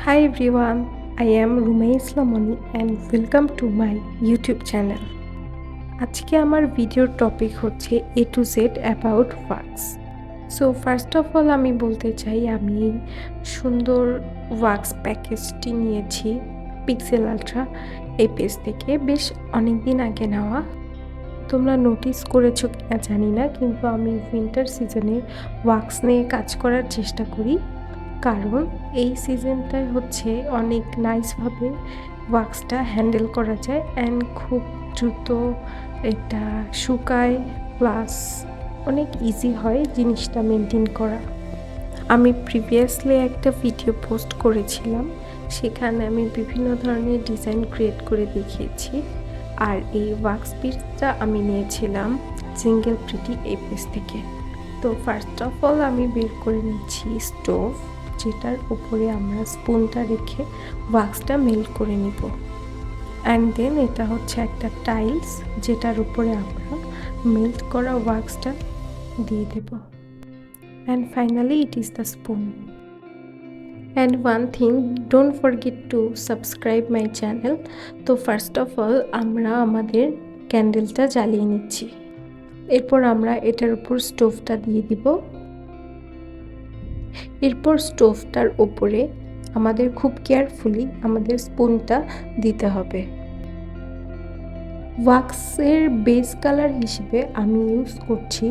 Hi everyone, I am Rumay Islamoni and welcome to my YouTube channel. আজকে আমার ভিডিওর topic হচ্ছে A to Z about wax. So first of all আমি বলতে চাই আমি সুন্দর ওয়াক্স প্যাকেজটি নিয়েছি পিক্সেল আলট্রা এই পেজ থেকে বেশ অনেক দিন আগে নেওয়া। তোমরা নোটিস করেছো কিনা জানি না, কিন্তু আমি উইন্টার সিজনে ওয়াক্স নিয়ে কাজ করার চেষ্টা করি, কারণ এই সিজনটায় হচ্ছে অনেক নাইসভাবে ওয়াক্সটা হ্যান্ডেল করা যায় অ্যান্ড খুব দ্রুত এটা শুকায়, প্লাস অনেক ইজি হয় জিনিসটা মেনটেন করা। আমি প্রিভিয়াসলি একটা ভিডিও পোস্ট করেছিলাম, সেখানে আমি বিভিন্ন ধরনের ডিজাইন ক্রিয়েট করে দেখিয়েছি। আর এই ওয়াক্স পিসটা আমি নিয়েছিলাম সিঙ্গেল প্রিটি এই পেজ থেকে। তো ফার্স্ট অফ অল আমি বের করে নিচ্ছি স্টোভ, যেটার উপরে আমরা স্পুনটা রেখে ওয়াক্সটা মেল্ট করে নিব। অ্যান্ড দেন এটা হচ্ছে একটা টাইলস, যেটার উপরে আমরা মেল্ট করা ওয়াক্সটা দিয়ে দেব। And finally it is the spoon. And one thing, don't forget to subscribe my channel. তো ফার্স্ট অফ অল আমরা আমাদের ক্যান্ডেলটা জ্বালিয়ে নিচ্ছি। এরপর আমরা এটার উপর স্টোভটা দিয়ে দিব। এরপর স্টোভটার ওপরে আমাদের খুব কেয়ারফুলি আমাদের স্পুনটা দিতে হবে। ওয়াক্সের বেস কালার হিসেবে আমি ইউজ করছি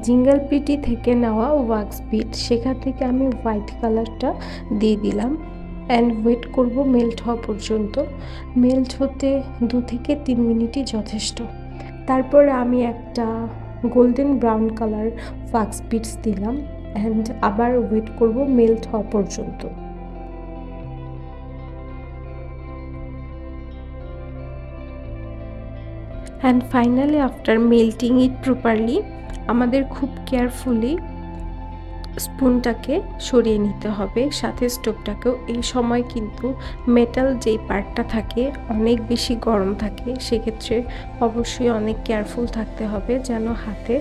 জিঙ্গেল পিটি থেকে নেওয়া ওয়াক্স বিট, সেখান থেকে আমি হোয়াইট কালারটা দিয়ে দিলাম। অ্যান্ড ওয়েট করব মেল্ট হওয়া পর্যন্ত। মেল্ট হতে 2 থেকে 3 মিনিটই যথেষ্ট। তারপরে আমি একটা golden brown colour wax bits দিলাম অ্যান্ড আবার ওয়েট করব মেল্ট হওয়া পর্যন্ত। And finally after melting it properly আমাদের খুব কেয়ারফুলি স্পুনটাকে সরিয়ে নিতে হবে, সাথে স্টোভটাকেও। এই সময় কিন্তু মেটাল যেই পার্টটা থাকে অনেক বেশি গরম থাকে, সেক্ষেত্রে অবশ্যই অনেক কেয়ারফুল থাকতে হবে যেন হাতে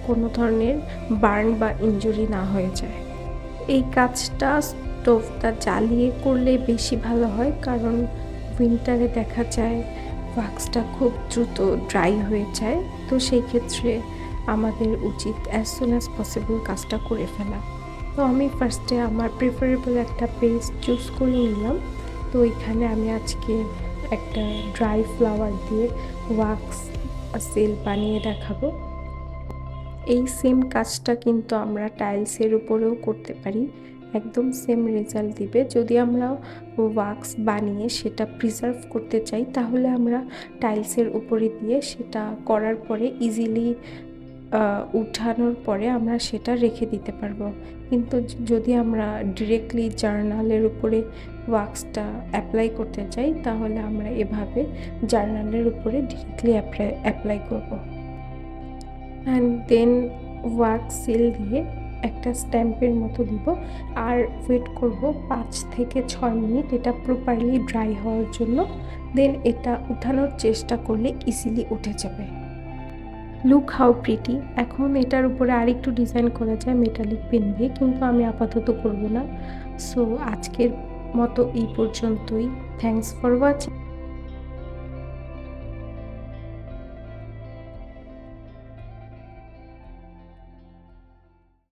কোনো ধরনের বার্ন বা ইনজুরি না হয়ে যায়। এই কাজটা স্টোভটা জ্বালিয়ে করলে বেশি ভালো হয়, কারণ উইন্টারে দেখা যায় ওয়াক্সটা খুব দ্রুত ড্রাই হয়ে যায়। তো সেই ক্ষেত্রে আমাদের উচিত অ্যাজ সুন অ্যাজ পসিবল কাজটা করে ফেলা। তো আমি ফার্স্টে আমার প্রিফারেবল একটা পেস্ট চুজ করে নিলাম। তো এখানে আমি আজকে একটা ড্রাই ফ্লাওয়ার দিয়ে ওয়াক্স সেল বানিয়ে দেখাবো। এই সেম কাজটা কিন্তু আমরা টাইলসের উপরেও করতে পারি, একদম সেম রেজাল্ট দিবে। যদি আমরা ওয়াক্স বানিয়ে সেটা প্রিজার্ভ করতে চাই, তাহলে আমরা টাইলসের উপরে দিয়ে সেটা করার পরে ইজিলি উঠানোর পরে আমরা সেটা রেখে দিতে পারবো। কিন্তু যদি আমরা ডিরেক্টলি জার্নালের উপরে ওয়াক্সটা অ্যাপ্লাই করতে চাই, তাহলে আমরা এভাবে জার্নালের উপরে ডিরেক্টলি অ্যাপ্লাই করব। অ্যান্ড দেন ওয়াক্স সিল দিয়ে একটা স্ট্যাম্পের মতো দিব আর ওয়েট করব 5 থেকে 6 মিনিট এটা প্রপারলি ড্রাই হওয়ার জন্য। দেন এটা উঠানোর চেষ্টা করলে ইজিলি উঠে যাবে। Look how pretty. এখন এটার উপরে আরেকটু ডিজাইন করা যায় মেটালিক পেন দিয়ে, কিন্তু আমি আপাতত করব না। সো আজকের মতো এই পর্যন্তই। Thanks for watching.